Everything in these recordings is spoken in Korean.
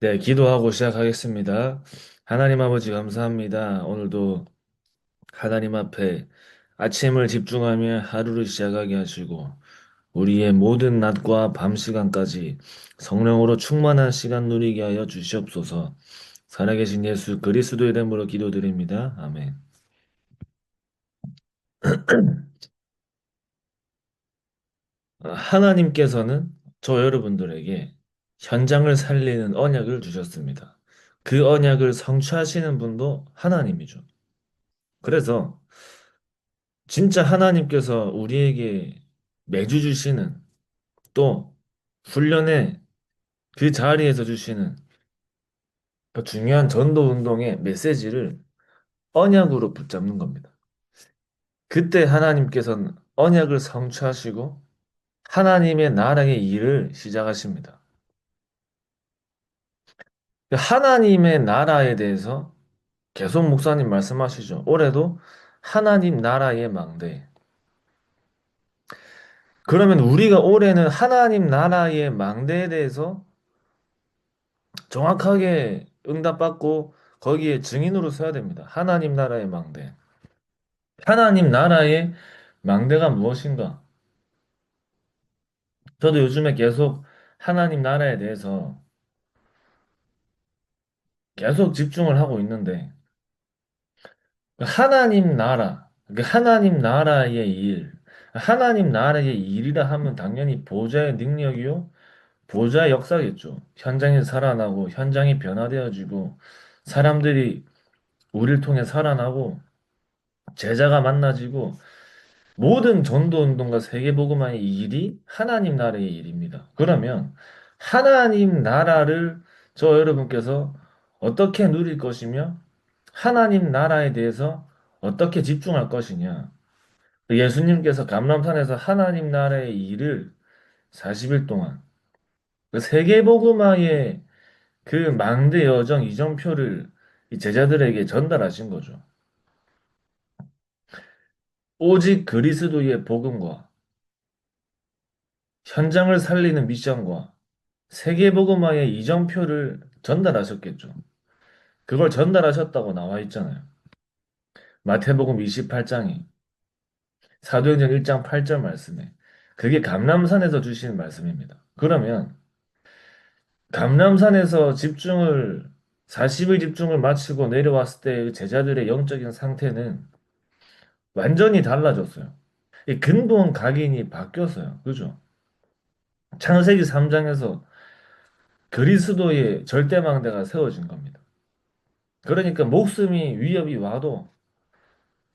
네, 기도하고 시작하겠습니다. 하나님 아버지 감사합니다. 오늘도 하나님 앞에 아침을 집중하며 하루를 시작하게 하시고 우리의 모든 낮과 밤 시간까지 성령으로 충만한 시간 누리게 하여 주시옵소서. 살아계신 예수 그리스도 이름으로 기도드립니다. 아멘. 하나님께서는 저 여러분들에게 현장을 살리는 언약을 주셨습니다. 그 언약을 성취하시는 분도 하나님이죠. 그래서 진짜 하나님께서 우리에게 매주 주시는 또 훈련의 그 자리에서 주시는 그 중요한 전도 운동의 메시지를 언약으로 붙잡는 겁니다. 그때 하나님께서는 언약을 성취하시고 하나님의 나라의 일을 시작하십니다. 하나님의 나라에 대해서 계속 목사님 말씀하시죠. 올해도 하나님 나라의 망대. 그러면 우리가 올해는 하나님 나라의 망대에 대해서 정확하게 응답받고 거기에 증인으로 서야 됩니다. 하나님 나라의 망대. 하나님 나라의 망대가 무엇인가? 저도 요즘에 계속 하나님 나라에 대해서 계속 집중을 하고 있는데, 하나님 나라, 그 하나님 나라의 일, 하나님 나라의 일이라 하면 당연히 보좌의 능력이요, 보좌의 역사겠죠. 현장에서 살아나고, 현장이 변화되어지고, 사람들이 우리를 통해 살아나고, 제자가 만나지고, 모든 전도 운동과 세계복음화의 일이 하나님 나라의 일입니다. 그러면 하나님 나라를 저 여러분께서 어떻게 누릴 것이며 하나님 나라에 대해서 어떻게 집중할 것이냐. 예수님께서 감람산에서 하나님 나라의 일을 40일 동안 그 세계복음화의 그 망대 여정 이정표를 이 제자들에게 전달하신 거죠. 오직 그리스도의 복음과 현장을 살리는 미션과 세계복음화의 이정표를 전달하셨겠죠. 그걸 전달하셨다고 나와 있잖아요. 마태복음 28장에 사도행전 1장 8절 말씀에 그게 감람산에서 주시는 말씀입니다. 그러면 감람산에서 집중을 40일 집중을 마치고 내려왔을 때 제자들의 영적인 상태는 완전히 달라졌어요. 이 근본 각인이 바뀌었어요. 그죠? 창세기 3장에서 그리스도의 절대망대가 세워진 겁니다. 그러니까 목숨이 위협이 와도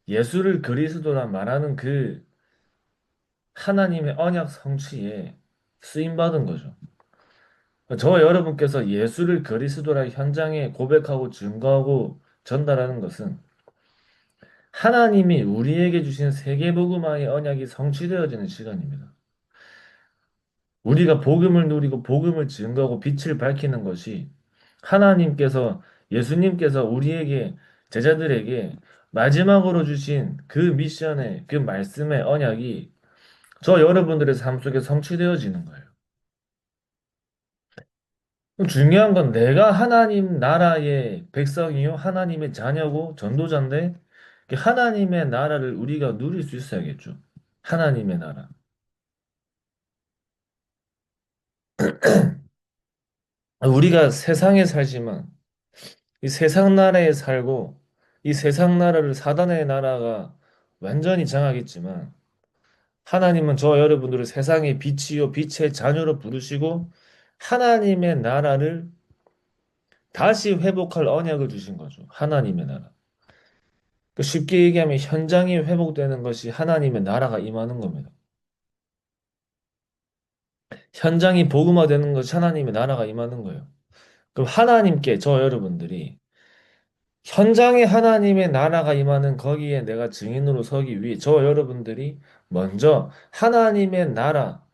예수를 그리스도라 말하는 그 하나님의 언약 성취에 쓰임 받은 거죠. 저와 여러분께서 예수를 그리스도라 현장에 고백하고 증거하고 전달하는 것은 하나님이 우리에게 주신 세계복음화의 언약이 성취되어지는 시간입니다. 우리가 복음을 누리고 복음을 증거하고 빛을 밝히는 것이 하나님께서 예수님께서 우리에게 제자들에게 마지막으로 주신 그 미션의 그 말씀의 언약이 저 여러분들의 삶 속에 성취되어지는 거예요. 그럼 중요한 건 내가 하나님 나라의 백성이요, 하나님의 자녀고 전도자인데 그 하나님의 나라를 우리가 누릴 수 있어야겠죠. 하나님의 나라. 우리가 세상에 살지만 이 세상 나라에 살고 이 세상 나라를 사단의 나라가 완전히 장악했지만 하나님은 저 여러분들을 세상의 빛이요, 빛의 자녀로 부르시고 하나님의 나라를 다시 회복할 언약을 주신 거죠. 하나님의 나라. 그 쉽게 얘기하면 현장이 회복되는 것이 하나님의 나라가 임하는 겁니다. 현장이 복음화되는 것이 하나님의 나라가 임하는 거예요. 그럼 하나님께 저 여러분들이 현장에 하나님의 나라가 임하는 거기에 내가 증인으로 서기 위해 저 여러분들이 먼저 하나님의 나라,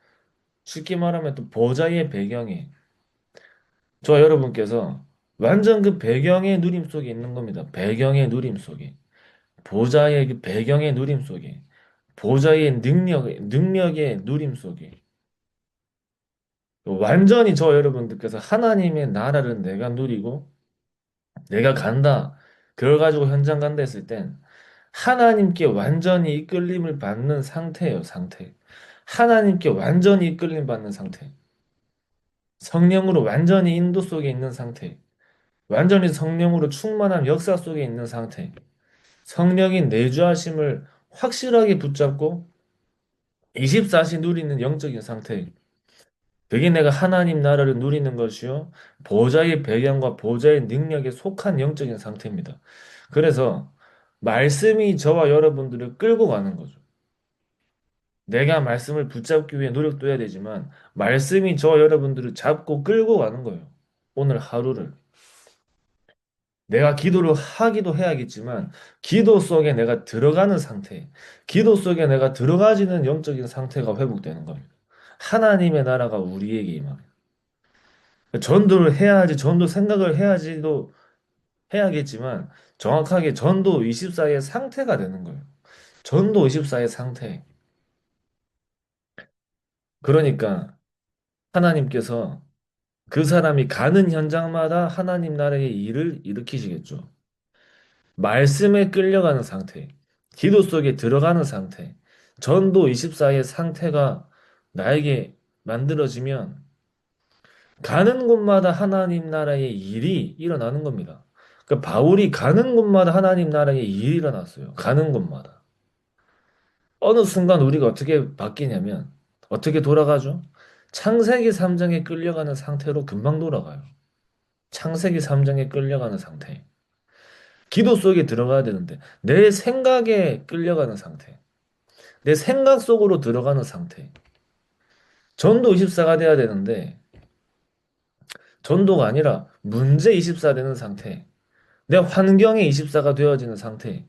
쉽게 말하면 또 보좌의 배경에 저 여러분께서 완전 그 배경의 누림 속에 있는 겁니다. 배경의 누림 속에. 보좌의 그 배경의 누림 속에. 보좌의 능력의 누림 속에. 완전히 저 여러분들께서 하나님의 나라를 내가 누리고 내가 간다. 그걸 가지고 현장 간다 했을 땐 하나님께 완전히 이끌림을 받는 상태예요, 상태. 하나님께 완전히 이끌림 받는 상태. 성령으로 완전히 인도 속에 있는 상태. 완전히 성령으로 충만한 역사 속에 있는 상태. 성령이 내주하심을 확실하게 붙잡고 24시 누리는 영적인 상태. 그게 내가 하나님 나라를 누리는 것이요. 보좌의 배경과 보좌의 능력에 속한 영적인 상태입니다. 그래서 말씀이 저와 여러분들을 끌고 가는 거죠. 내가 말씀을 붙잡기 위해 노력도 해야 되지만 말씀이 저와 여러분들을 잡고 끌고 가는 거예요. 오늘 하루를. 내가 기도를 하기도 해야겠지만 기도 속에 내가 들어가는 상태, 기도 속에 내가 들어가지는 영적인 상태가 회복되는 겁니다. 하나님의 나라가 우리에게 임합니다. 전도를 해야지, 전도 생각을 해야지도 해야겠지만 정확하게 전도 24의 상태가 되는 거예요. 전도 24의 상태. 그러니까 하나님께서 그 사람이 가는 현장마다 하나님 나라의 일을 일으키시겠죠. 말씀에 끌려가는 상태, 기도 속에 들어가는 상태, 전도 24의 상태가 나에게 만들어지면 가는 곳마다 하나님 나라의 일이 일어나는 겁니다. 그러니까 바울이 가는 곳마다 하나님 나라의 일이 일어났어요. 가는 곳마다. 어느 순간 우리가 어떻게 바뀌냐면 어떻게 돌아가죠? 창세기 3장에 끌려가는 상태로 금방 돌아가요. 창세기 3장에 끌려가는 상태. 기도 속에 들어가야 되는데 내 생각에 끌려가는 상태. 내 생각 속으로 들어가는 상태. 전도 24가 돼야 되는데 전도가 아니라 문제 24 되는 상태. 내 환경의 24가 되어지는 상태.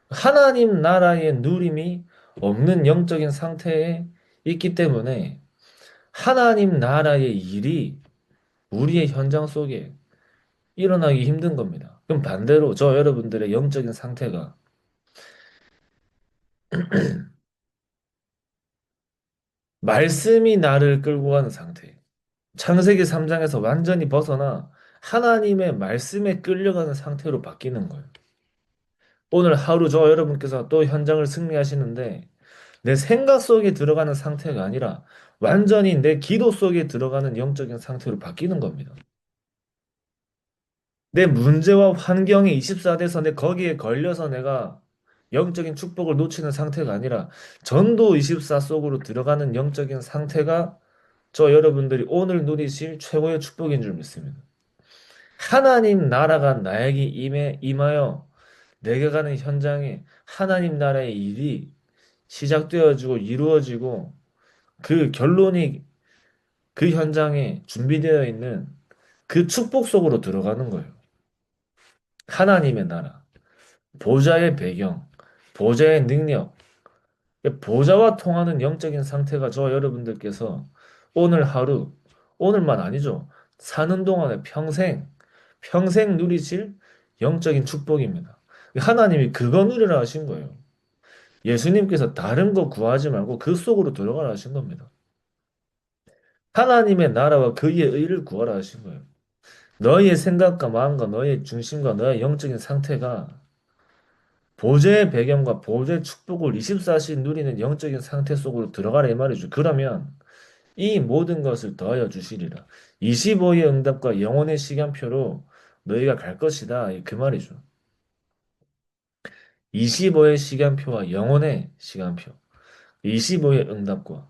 하나님 나라의 누림이 없는 영적인 상태에 있기 때문에 하나님 나라의 일이 우리의 현장 속에 일어나기 힘든 겁니다. 그럼 반대로 저 여러분들의 영적인 상태가 말씀이 나를 끌고 가는 상태. 창세기 3장에서 완전히 벗어나 하나님의 말씀에 끌려가는 상태로 바뀌는 거예요. 오늘 하루 저 여러분께서 또 현장을 승리하시는데 내 생각 속에 들어가는 상태가 아니라 완전히 내 기도 속에 들어가는 영적인 상태로 바뀌는 겁니다. 내 문제와 환경이 24대서 내 거기에 걸려서 내가 영적인 축복을 놓치는 상태가 아니라 전도 24 속으로 들어가는 영적인 상태가 저 여러분들이 오늘 누리실 최고의 축복인 줄 믿습니다. 하나님 나라가 나에게 임하여 내가 가는 현장에 하나님 나라의 일이 시작되어지고 이루어지고 그 결론이 그 현장에 준비되어 있는 그 축복 속으로 들어가는 거예요. 하나님의 나라, 보좌의 배경, 보좌의 능력, 보좌와 통하는 영적인 상태가 저 여러분들께서 오늘 하루, 오늘만 아니죠. 사는 동안에 평생 누리실 영적인 축복입니다. 하나님이 그거 누리라 하신 거예요. 예수님께서 다른 거 구하지 말고 그 속으로 들어가라 하신 겁니다. 하나님의 나라와 그의 의를 구하라 하신 거예요. 너희의 생각과 마음과 너희의 중심과 너의 영적인 상태가 보좌의 배경과 보좌의 축복을 24시 누리는 영적인 상태 속으로 들어가라 이 말이죠. 그러면 이 모든 것을 더하여 주시리라. 25의 응답과 영혼의 시간표로 너희가 갈 것이다. 그 말이죠. 25의 시간표와 영혼의 시간표. 25의 응답과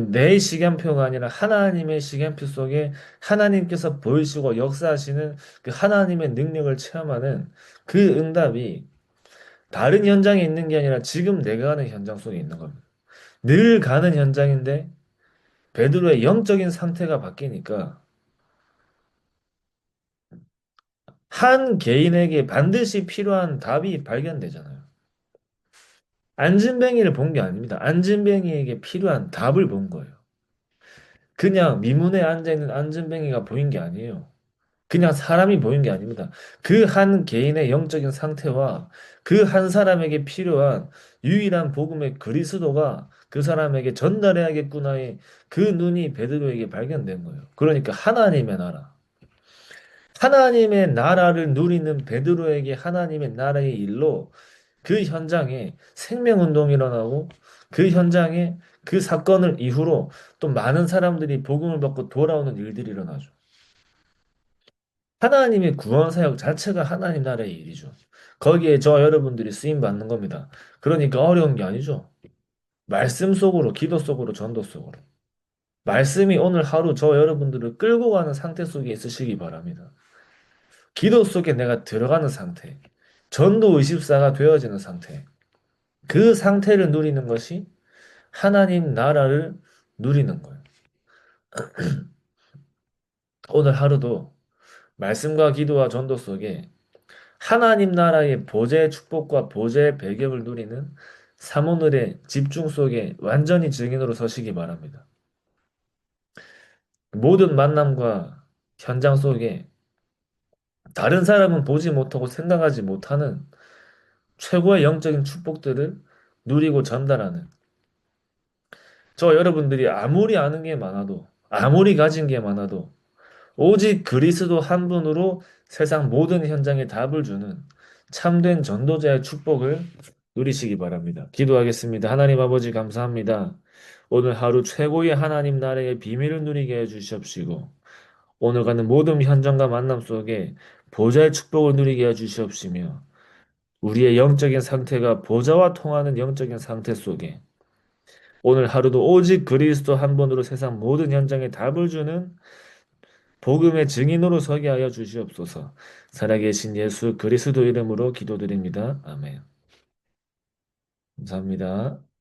내 시간표가 아니라 하나님의 시간표 속에 하나님께서 보이시고 역사하시는 그 하나님의 능력을 체험하는 그 응답이 다른 현장에 있는 게 아니라 지금 내가 가는 현장 속에 있는 겁니다. 늘 가는 현장인데 베드로의 영적인 상태가 바뀌니까 한 개인에게 반드시 필요한 답이 발견되잖아요. 안진뱅이를 본 게 아닙니다. 안진뱅이에게 필요한 답을 본 거예요. 그냥 미문에 앉아있는 안진뱅이가 보인 게 아니에요. 그냥 사람이 보인 게 아닙니다. 그 한 개인의 영적인 상태와 그 한 사람에게 필요한 유일한 복음의 그리스도가 그 사람에게 전달해야겠구나의 그 눈이 베드로에게 발견된 거예요. 그러니까 하나님의 나라. 하나님의 나라를 누리는 베드로에게 하나님의 나라의 일로 그 현장에 생명운동이 일어나고 그 현장에 그 사건을 이후로 또 많은 사람들이 복음을 받고 돌아오는 일들이 일어나죠. 하나님의 구원 사역 자체가 하나님 나라의 일이죠. 거기에 저 여러분들이 쓰임 받는 겁니다. 그러니까 어려운 게 아니죠. 말씀 속으로, 기도 속으로, 전도 속으로. 말씀이 오늘 하루 저 여러분들을 끌고 가는 상태 속에 있으시기 바랍니다. 기도 속에 내가 들어가는 상태, 전도 의식사가 되어지는 상태. 그 상태를 누리는 것이 하나님 나라를 누리는 거예요. 오늘 하루도 말씀과 기도와 전도 속에 하나님 나라의 보좌의 축복과 보좌의 배경을 누리는 사모늘의 집중 속에 완전히 증인으로 서시기 바랍니다. 모든 만남과 현장 속에 다른 사람은 보지 못하고 생각하지 못하는 최고의 영적인 축복들을 누리고 전달하는 저 여러분들이 아무리 아는 게 많아도 아무리 가진 게 많아도 오직 그리스도 한 분으로 세상 모든 현장에 답을 주는 참된 전도자의 축복을 누리시기 바랍니다. 기도하겠습니다. 하나님 아버지 감사합니다. 오늘 하루 최고의 하나님 나라의 비밀을 누리게 해 주시옵시고 오늘 가는 모든 현장과 만남 속에 보좌의 축복을 누리게 해 주시옵시며 우리의 영적인 상태가 보좌와 통하는 영적인 상태 속에 오늘 하루도 오직 그리스도 한 분으로 세상 모든 현장에 답을 주는 복음의 증인으로 서게 하여 주시옵소서. 살아계신 예수 그리스도 이름으로 기도드립니다. 아멘. 감사합니다.